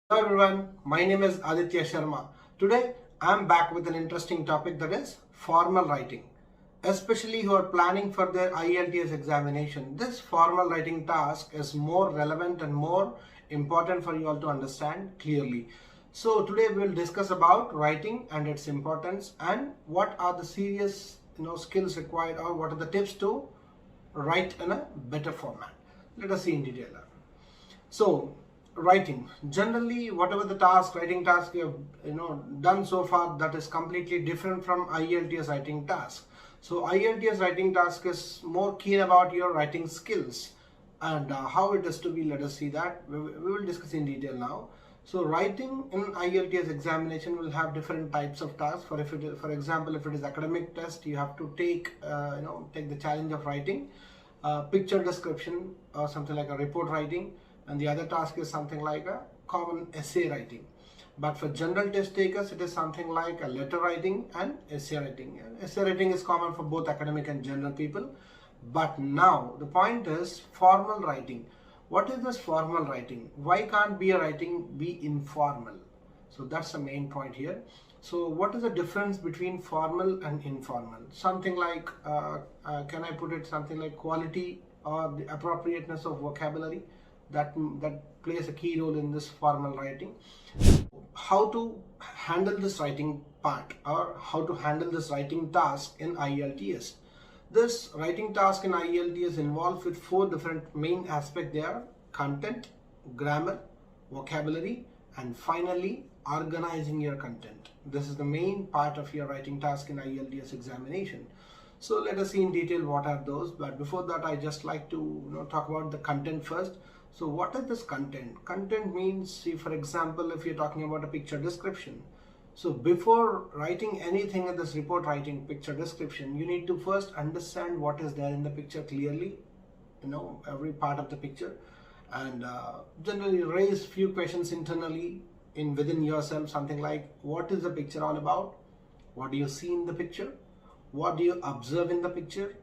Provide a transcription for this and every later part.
Hello everyone, my name is Aditya Sharma. Today I am back with an interesting topic, that is formal writing. Especially who are planning for their IELTS examination, this formal writing task is more relevant and more important for you all to understand clearly. So today we will discuss about writing and its importance and what are the serious skills required, or what are the tips to write in a better format. Let us see in detail. So writing, generally whatever the writing task you have done so far, that is completely different from IELTS writing task. So IELTS writing task is more keen about your writing skills and how it is to be. Let us see that. We will discuss in detail now. So writing in IELTS examination will have different types of tasks. For example, if it is academic test, you have to take take the challenge of writing picture description or something like a report writing, and the other task is something like a common essay writing. But for general test takers, it is something like a letter writing and essay writing. And essay writing is common for both academic and general people. But now the point is formal writing. What is this formal writing? Why can't be a writing be informal? So that's the main point here. So what is the difference between formal and informal? Something like, can I put it something like quality or the appropriateness of vocabulary? That plays a key role in this formal writing. How to handle this writing part, or how to handle this writing task in IELTS. This writing task in IELTS involved with 4 different main aspects. They are content, grammar, vocabulary, and finally organizing your content. This is the main part of your writing task in IELTS examination. So let us see in detail what are those. But before that, I just like to talk about the content first. So what is this content? Content means, see, for example, if you're talking about a picture description. So before writing anything in this report writing picture description, you need to first understand what is there in the picture clearly, every part of the picture, and generally raise few questions internally within yourself, something like, what is the picture all about? What do you see in the picture? What do you observe in the picture?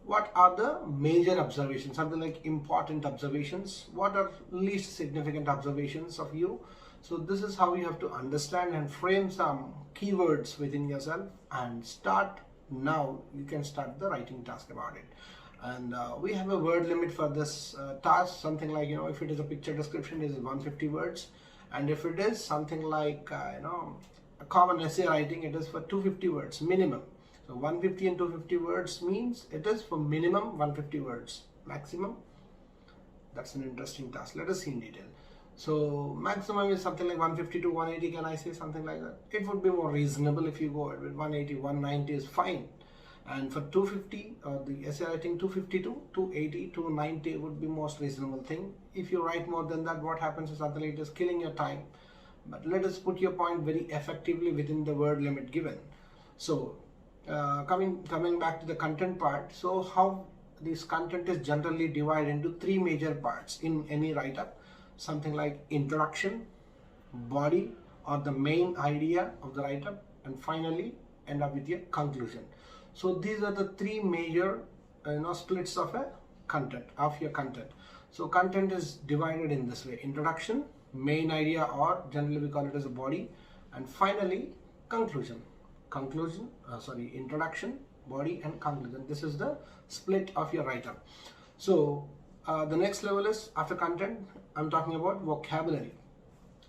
What are the major observations, something like important observations? What are least significant observations of you? So this is how you have to understand and frame some keywords within yourself and start. Now you can start the writing task about it. And we have a word limit for this task, something like, if it is a picture description, it is 150 words. And if it is something like, a common essay writing, it is for 250 words minimum. So 150 and 250 words means it is for minimum 150 words. Maximum, that's an interesting task. Let us see in detail. So maximum is something like 150 to 180. Can I say something like that? It would be more reasonable if you go with 180, 190 is fine. And for 250, the essay writing 250 to 280, 290 would be most reasonable thing. If you write more than that, what happens is something like it is killing your time. But let us put your point very effectively within the word limit given. So coming back to the content part. So how this content is generally divided into 3 major parts in any write-up. Something like introduction, body or the main idea of the write-up, and finally end up with your conclusion. So these are the 3 major splits of your content. So content is divided in this way: introduction, main idea, or generally we call it as a body, and finally conclusion. Introduction, body, and conclusion. This is the split of your write-up. So the next level is, after content, I'm talking about vocabulary.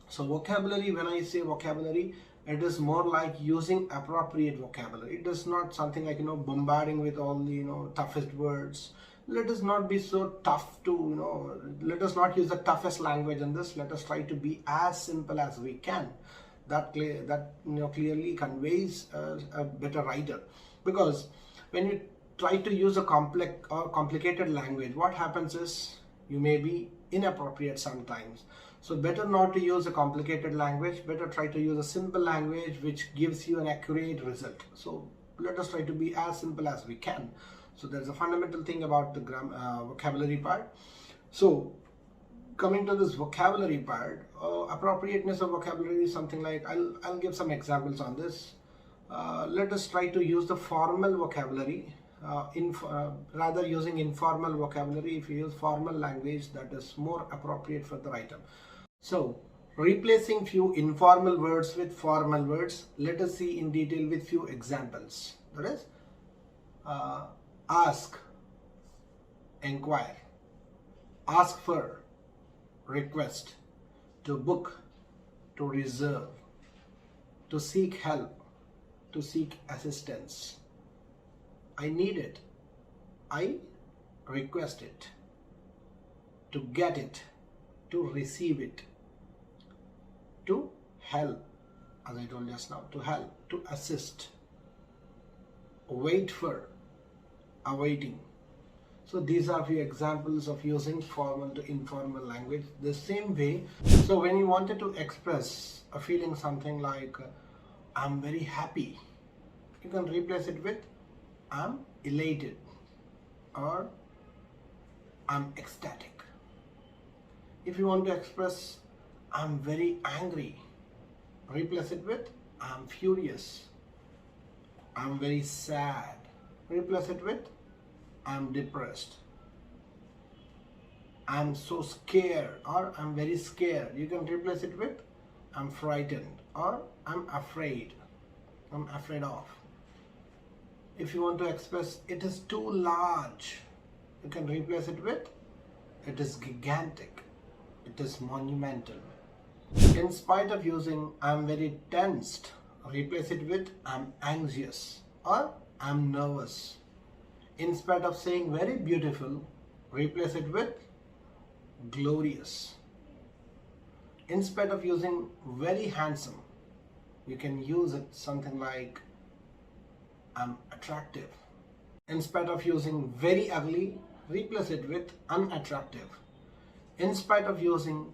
So vocabulary, when I say vocabulary, it is more like using appropriate vocabulary. It is not something like bombarding with all the toughest words. Let us not be so tough to let us not use the toughest language in this. Let us try to be as simple as we can. That clearly conveys a better writer. Because when you try to use a complex or complicated language, what happens is you may be inappropriate sometimes. So better not to use a complicated language, better try to use a simple language which gives you an accurate result. So let us try to be as simple as we can. So there's a fundamental thing about the vocabulary part. So coming to this vocabulary part, appropriateness of vocabulary is something like, I'll give some examples on this. Let us try to use the formal vocabulary rather using informal vocabulary. If you use formal language, that is more appropriate for the writer. So replacing few informal words with formal words. Let us see in detail with few examples. That is, ask, inquire, ask for, request, to book, to reserve, to seek help, to seek assistance. I need it, I request it, to get it, to receive it, to help, as I told just now, to help, to assist, wait for, awaiting. So these are few examples of using formal to informal language. The same way, so when you wanted to express a feeling, something like I'm very happy, you can replace it with I'm elated or I'm ecstatic. If you want to express I'm very angry, replace it with I'm furious. I'm very sad, replace it with I'm depressed. I'm so scared or I'm very scared. You can replace it with I'm frightened or I'm afraid. I'm afraid of. If you want to express it is too large, you can replace it with it is gigantic. It is monumental. In spite of using I'm very tensed, replace it with I'm anxious or I'm nervous. In spite of saying very beautiful, replace it with glorious. In spite of using very handsome, you can use it something like I'm attractive. In spite of using very ugly, replace it with unattractive. In spite of using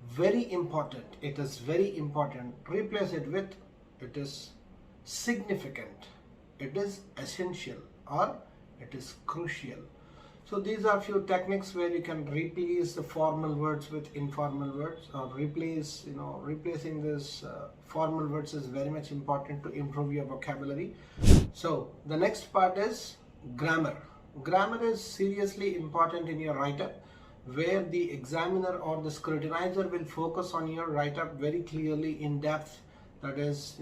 very important, it is very important, replace it with it is significant, it is essential, or it is crucial. So these are few techniques where you can replace the formal words with informal words, or replacing this formal words is very much important to improve your vocabulary. So the next part is grammar. Grammar is seriously important in your write-up, where the examiner or the scrutinizer will focus on your write-up very clearly in depth. That is,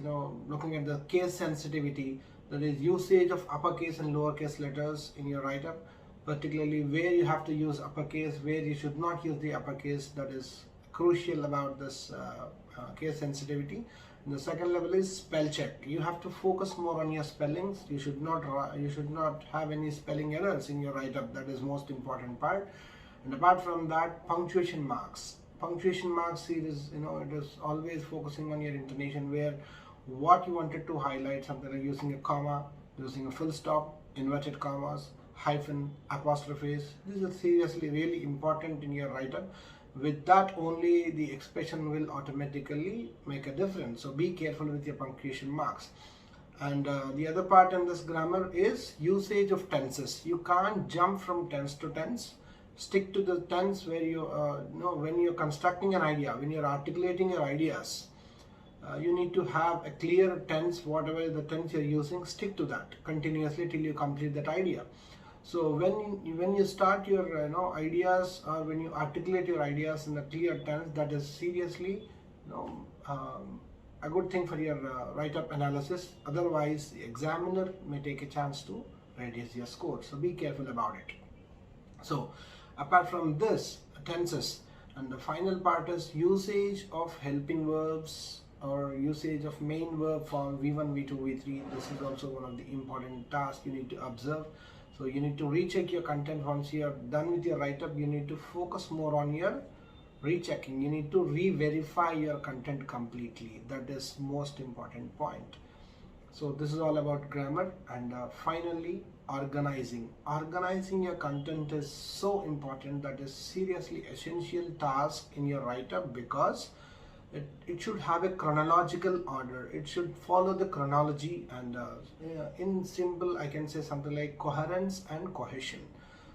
looking at the case sensitivity, that is usage of uppercase and lowercase letters in your write-up, particularly where you have to use uppercase, where you should not use the uppercase. That is crucial about this case sensitivity. And the second level is spell check. You have to focus more on your spellings. You should not have any spelling errors in your write-up. That is most important part. And apart from that, punctuation marks. Punctuation marks it is always focusing on your intonation, where what you wanted to highlight, something like using a comma, using a full stop, inverted commas, hyphen, apostrophes. These are seriously really important in your write-up. With that only the expression will automatically make a difference. So be careful with your punctuation marks. And the other part in this grammar is usage of tenses. You can't jump from tense to tense. Stick to the tense where you when you're constructing an idea, when you're articulating your ideas, you need to have a clear tense. Whatever the tense you're using, stick to that continuously till you complete that idea. So when you start your ideas, or when you articulate your ideas in a clear tense, that is seriously a good thing for your write-up analysis. Otherwise, the examiner may take a chance to reduce your score. So be careful about it. So apart from this, tenses, and the final part is usage of helping verbs or usage of main verb form V1, V2, V3. This is also one of the important tasks you need to observe. So you need to recheck your content. Once you are done with your write-up, you need to focus more on your rechecking. You need to re-verify your content completely. That is most important point. So this is all about grammar. And finally, organizing. Organizing your content is so important. That is seriously essential task in your write-up, because it should have a chronological order. It should follow the chronology, and in simple I can say something like coherence and cohesion.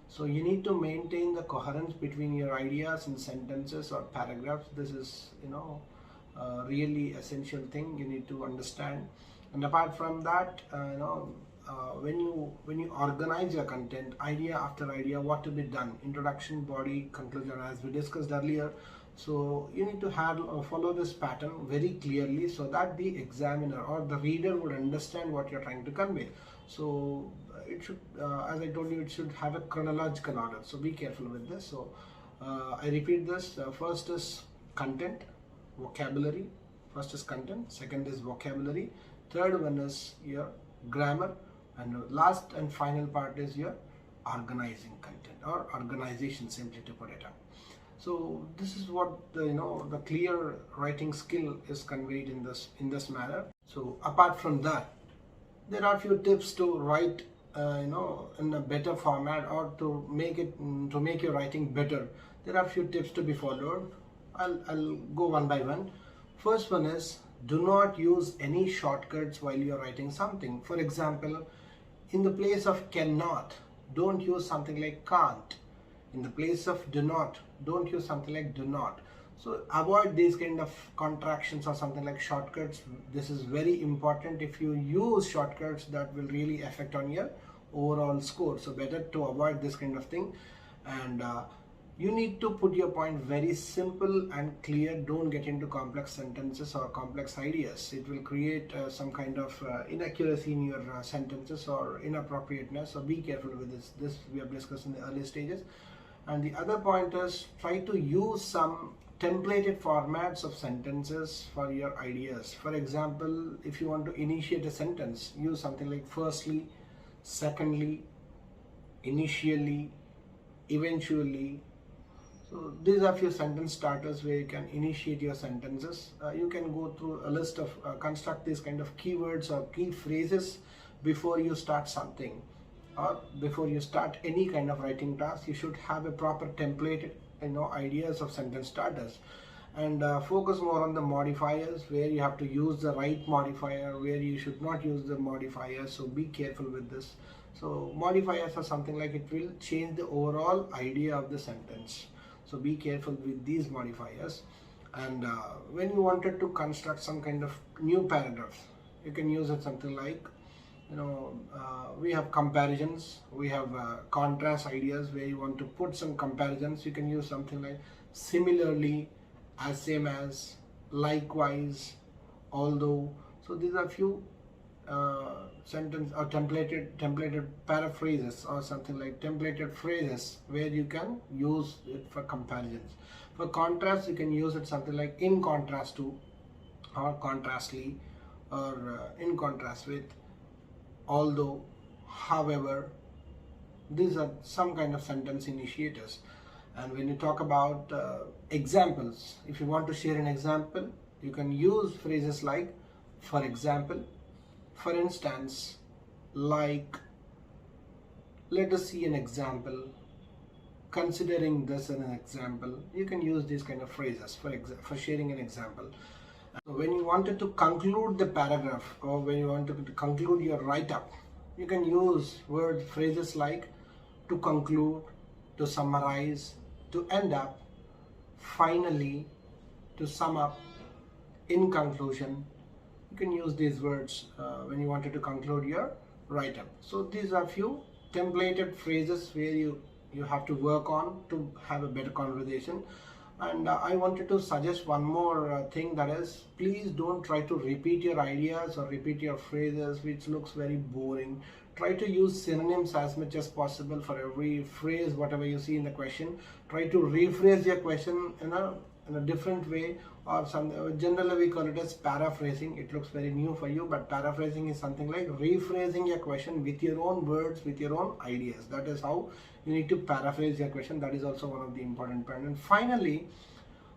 So you need to maintain the coherence between your ideas in sentences or paragraphs. This is really essential thing you need to understand. And apart from that, when you organize your content, idea after idea, what to be done, introduction, body, conclusion, as we discussed earlier, So you need to follow this pattern very clearly so that the examiner or the reader would understand what you're trying to convey. So it should, as I told you, it should have a chronological order. So be careful with this. So I repeat this. First is content, vocabulary. First is content. Second is vocabulary. Third one is your grammar, and last and final part is your organizing content or organization, simply to put it up. So this is what the clear writing skill is conveyed in this manner. So apart from that, there are a few tips to write in a better format, or to make your writing better. There are a few tips to be followed. I'll go one by one. First one is, do not use any shortcuts while you're writing something. For example, in the place of cannot, don't use something like can't. In the place of do not, don't use something like do not. So avoid these kind of contractions or something like shortcuts. This is very important. If you use shortcuts, that will really affect on your overall score. So better to avoid this kind of thing. And you need to put your point very simple and clear. Don't get into complex sentences or complex ideas. It will create some kind of inaccuracy in your sentences or inappropriateness. So be careful with this. This we have discussed in the early stages. And the other point is, try to use some templated formats of sentences for your ideas. For example, if you want to initiate a sentence, use something like firstly, secondly, initially, eventually. So these are few sentence starters where you can initiate your sentences. You can go through a list of construct these kind of keywords or key phrases before you start something, or before you start any kind of writing task. You should have a proper template, ideas of sentence starters, and focus more on the modifiers, where you have to use the right modifier, where you should not use the modifier. So be careful with this. So modifiers are something like it will change the overall idea of the sentence. So be careful with these modifiers. And when you wanted to construct some kind of new paragraph, you can use it something like, we have comparisons, we have contrast ideas where you want to put some comparisons. You can use something like similarly, as same as, likewise, although. So these are few sentence or templated paraphrases, or something like templated phrases where you can use it for comparisons. For contrast, you can use it something like in contrast to, or contrastly, or in contrast with, although, however. These are some kind of sentence initiators. And when you talk about examples, if you want to share an example, you can use phrases like for example, for instance, like, let us see an example, considering this as an example. You can use these kind of phrases for sharing an example. When you wanted to conclude the paragraph, or when you wanted to conclude your write-up, you can use phrases like to conclude, to summarize, to end up, finally, to sum up, in conclusion. You can use these words when you wanted to conclude your write-up. So these are few templated phrases where you have to work on to have a better conversation. And I wanted to suggest one more thing, that is, please don't try to repeat your ideas or repeat your phrases, which looks very boring. Try to use synonyms as much as possible for every phrase, whatever you see in the question. Try to rephrase your question in a different way, or generally we call it as paraphrasing. It looks very new for you, but paraphrasing is something like rephrasing your question with your own words, with your own ideas. That is how you need to paraphrase your question. That is also one of the important points. And finally,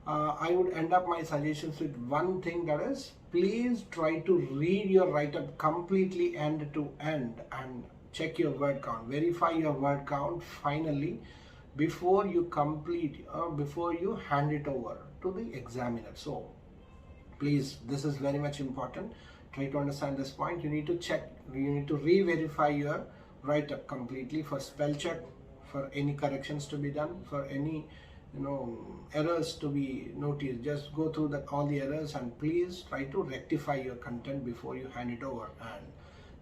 I would end up my suggestions with one thing, that is, please try to read your write-up completely end to end and check your word count, verify your word count finally before you complete or before you hand it over to the examiner. So please, this is very much important. Try to understand this point. You need to check, you need to re-verify your write-up completely for spell check, for any corrections to be done, for any errors to be noticed. Just go through all the errors, and please try to rectify your content before you hand it over. And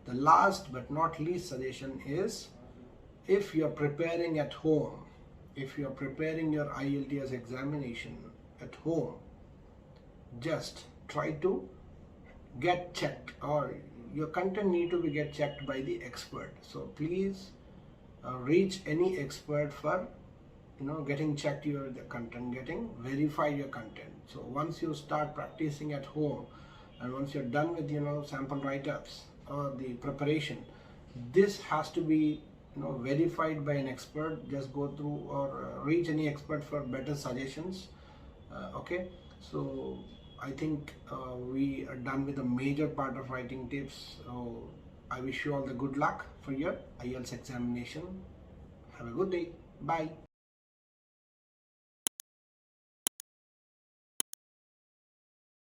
the last but not least suggestion is, if you're preparing at home, if you're preparing your IELTS examination, at home, just try to get checked, or your content need to be get checked by the expert. So please reach any expert for getting checked your the content, getting verify your content. So once you start practicing at home, and once you're done with sample write-ups or the preparation, this has to be verified by an expert. Just go through or reach any expert for better suggestions. Okay, so I think we are done with the major part of writing tips. So I wish you all the good luck for your IELTS examination. Have a good day. Bye.